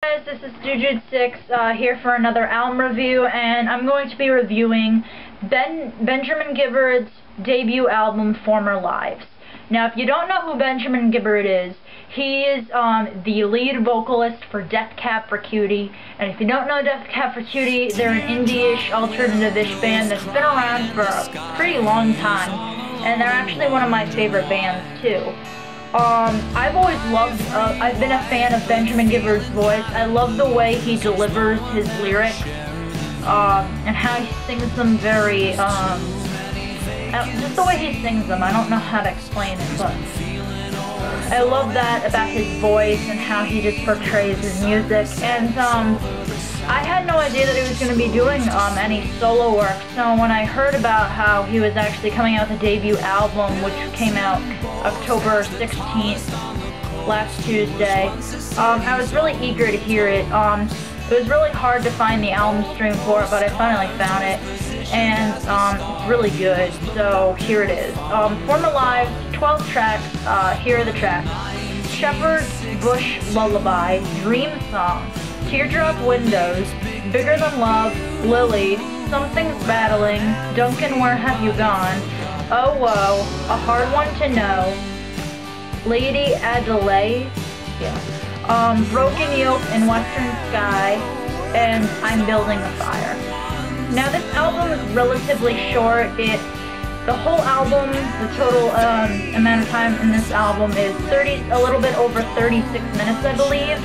Guys, this is Jujude6 here for another album review, and I'm going to be reviewing Benjamin Gibbard's debut album, Former Lives. Now, if you don't know who Benjamin Gibbard is, he is the lead vocalist for Death Cab for Cutie, and if you don't know Death Cab for Cutie, they're an indie-ish, alternative-ish band that's been around for a pretty long time, and they're actually one of my favorite bands, too. I've always loved, I've been a fan of Benjamin Gibbard's voice. I love the way he delivers his lyrics, and how he sings them very, just the way he sings them. I don't know how to explain it, but I love that about his voice and how he just portrays his music. And, I had no idea that he was going to be doing, any solo work, so when I heard about how he was actually coming out with a debut album, which came out October 16th, last Tuesday, I was really eager to hear it. It was really hard to find the album stream for it, but I finally found it, and it's really good, so here it is. Former Lives, 12 tracks, here are the tracks. Sherperd, Bush, Lullaby, Dream Song, Teardrop Windows, Bigger Than Love, Lily, Something's Rattling, Duncan, Where Have You Gone, Oh Whoa, A Hard One to Know, Lady Adeliade, Broken Yolk in Western Sky, and I'm Building a Fire. Now this album is relatively short. The whole album, the total amount of time in this album is a little bit over 36 minutes, I believe.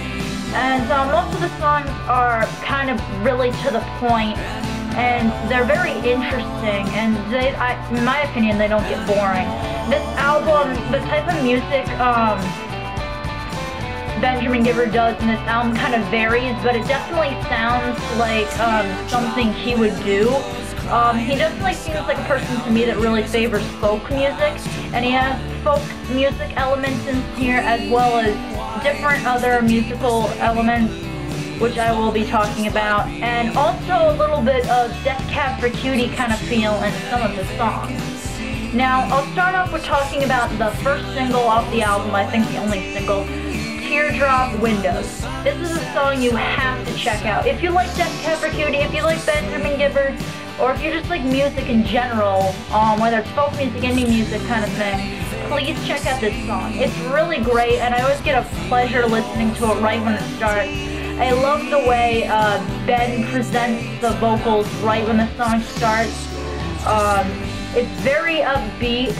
And most of the songs are kind of really to the point, and they're very interesting, and in my opinion, they don't get boring. This album, the type of music Benjamin Gibbard does in this album kind of varies, but it definitely sounds like something he would do. He definitely seems like a person to me that really favors folk music, and he has folk music elements in here as well as different other musical elements, which I will be talking about, and also a little bit of Death Cab for Cutie kind of feel in some of the songs. Now, I'll start off with talking about the first single off the album, I think the only single, Teardrop Windows. This is a song you have to check out. If you like Death Cab for Cutie, if you like Benjamin Gibbard, or if you just like music in general, whether it's folk music, indie music kind of thing, please check out this song. It's really great, and I always get a pleasure listening to it right when it starts. I love the way Ben presents the vocals right when the song starts. It's very upbeat,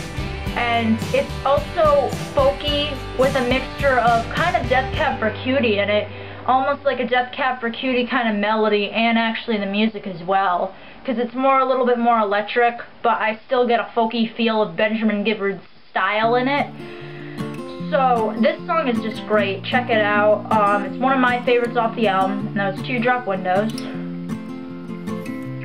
and it's also folky with a mixture of kind of Death Cab for Cutie in it, almost like a Death Cab for Cutie kind of melody, and actually the music as well, because it's a little bit more electric, but I still get a folky feel of Benjamin Gibbard's style in it. So this song is just great. Check it out. It's one of my favorites off the album, and that was Teardrop Windows.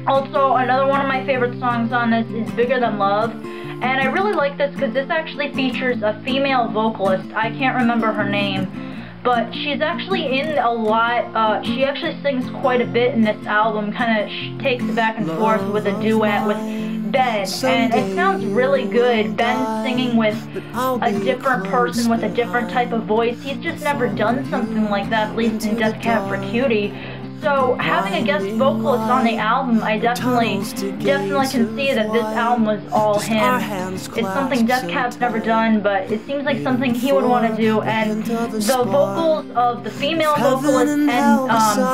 Also, another one of my favorite songs on this is Bigger Than Love, and I really like this because this actually features a female vocalist. I can't remember her name, but she's actually in a lot. She actually sings quite a bit in this album, kind of takes it back and forth with a duet with Ben, and it sounds really good. Ben singing with a different person with a different type of voice. He's just never done something like that, at least in Death Cab for Cutie. So having a guest vocalist on the album, I definitely can see that this album was all him. It's something Death Cab's never done, but it seems like something he would want to do, and the vocals of the female vocalist and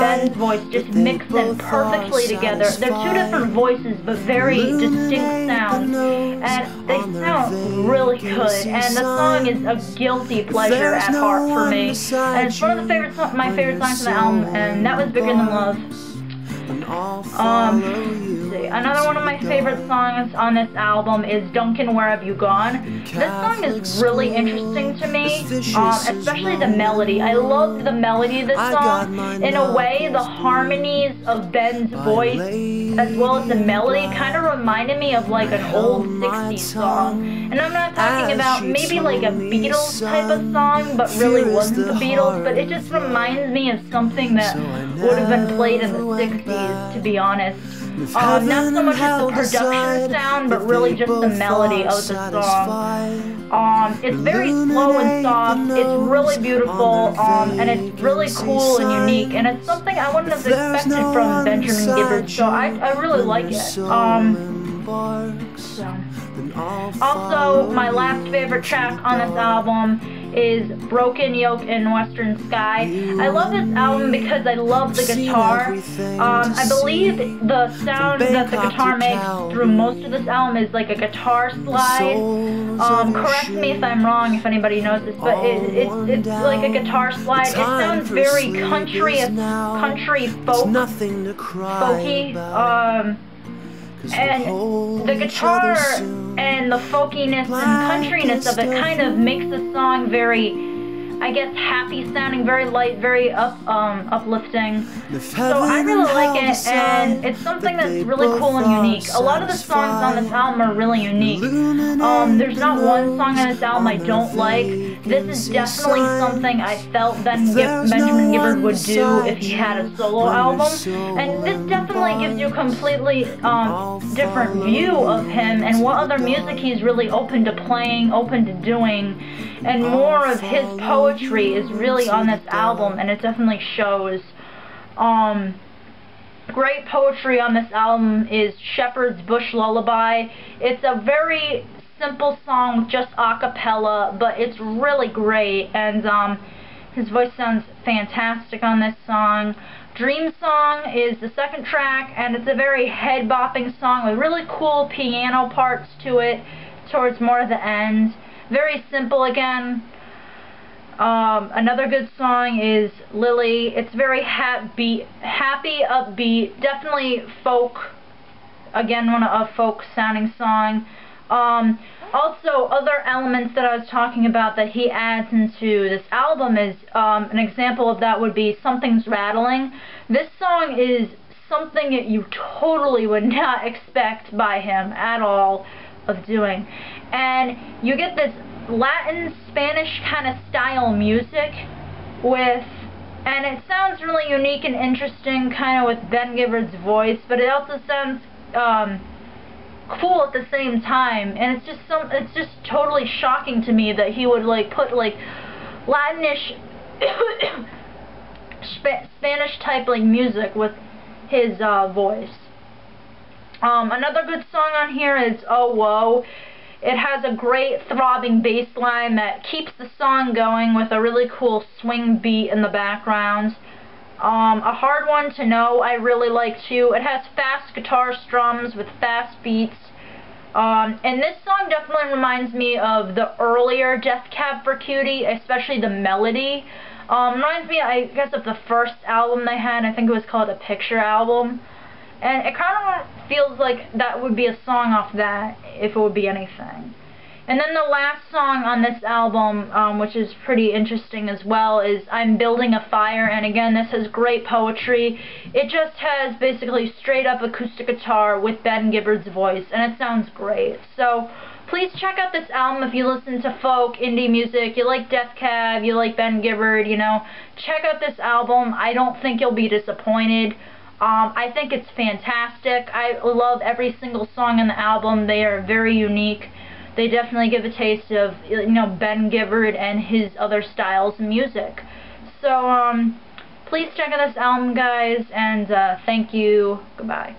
Ben's voice just mix in perfectly together. They're two different voices, but very distinct sounds, and they sound really good, and the song is a guilty pleasure at heart for me, and it's one of my favorite songs on the album, and that was Bigger Than Love. Let's see. Another one of my favorite songs on this album is Duncan, Where Have You Gone? This song is really interesting to me, especially the melody. I love the melody of this song. In a way, the harmonies of Ben's voice as well as the melody kind of reminded me of like an old 60s song. And I'm not talking about maybe like a Beatles type of song, but really wasn't the Beatles, but it just reminds me of something that would have been played in the 60s, to be honest. Not so much as the production sound, but really just the melody of the song. It's very slow and soft, it's really beautiful, and it's really cool and unique, and it's something I wouldn't have expected from Benjamin Gibbard, so I really like it. Also, my last favorite track on this album is Broken Yolk in Western Sky. I love this album because I love the guitar. I believe the sound that the guitar makes through most of this album is like a guitar slide. Correct me if I'm wrong, if anybody knows this, but it's like a guitar slide. It sounds very country folky. And the guitar and the folkiness and countryness of it kind of makes the song very, I guess, happy sounding, very light, very uplifting. So I really like it, and it's something that's really cool and unique. A lot of the songs on this album are really unique. There's not one song on this album I don't like. This is definitely something I felt Benjamin Gibbard would do if he had a solo album. And this definitely gives you a completely different view of him and what other music he's really open to playing, open to doing. And more of his poetry is really on this album, and it definitely shows. Great poetry on this album is Sherperd's Bush Lullaby. It's a very simple song with just a cappella, but it's really great, and his voice sounds fantastic on this song. Dream Song is the second track, and it's a very head-bopping song with really cool piano parts to it towards more of the end. Very simple again. Another good song is Lily. It's very happy, upbeat, definitely folk. Again, a folk sounding song. Also, other elements that I was talking about that he adds into this album is, an example of that would be Something's Rattling. This song is something that you totally would not expect by him at all of doing. And you get this Latin, Spanish kind of style music and it sounds really unique and interesting kind of with Ben Gibbard's voice, but it also sounds cool at the same time, and it's just totally shocking to me that he would like put like Latinish Spanish type like music with his voice. Another good song on here is Oh Whoa. It has a great throbbing bass line that keeps the song going with a really cool swing beat in the background. A hard one to know I really like too. It has fast guitar strums with fast beats. And this song definitely reminds me of the earlier Death Cab for Cutie, especially the melody. Reminds me, I guess, of the first album they had. I think it was called A Picture album. And it kind of feels like that would be a song off that, if it would be anything. And then the last song on this album, which is pretty interesting as well, is I'm Building a Fire. And again, this has great poetry. It just has basically straight up acoustic guitar with Ben Gibbard's voice, and it sounds great. So please check out this album if you listen to folk, indie music, you like Death Cab, you like Ben Gibbard, you know. Check out this album. I don't think you'll be disappointed. I think it's fantastic. I love every single song on the album. They are very unique. They definitely give a taste of, you know, Ben Gibbard and his other styles of music. So, please check out this album, guys, and thank you. Goodbye.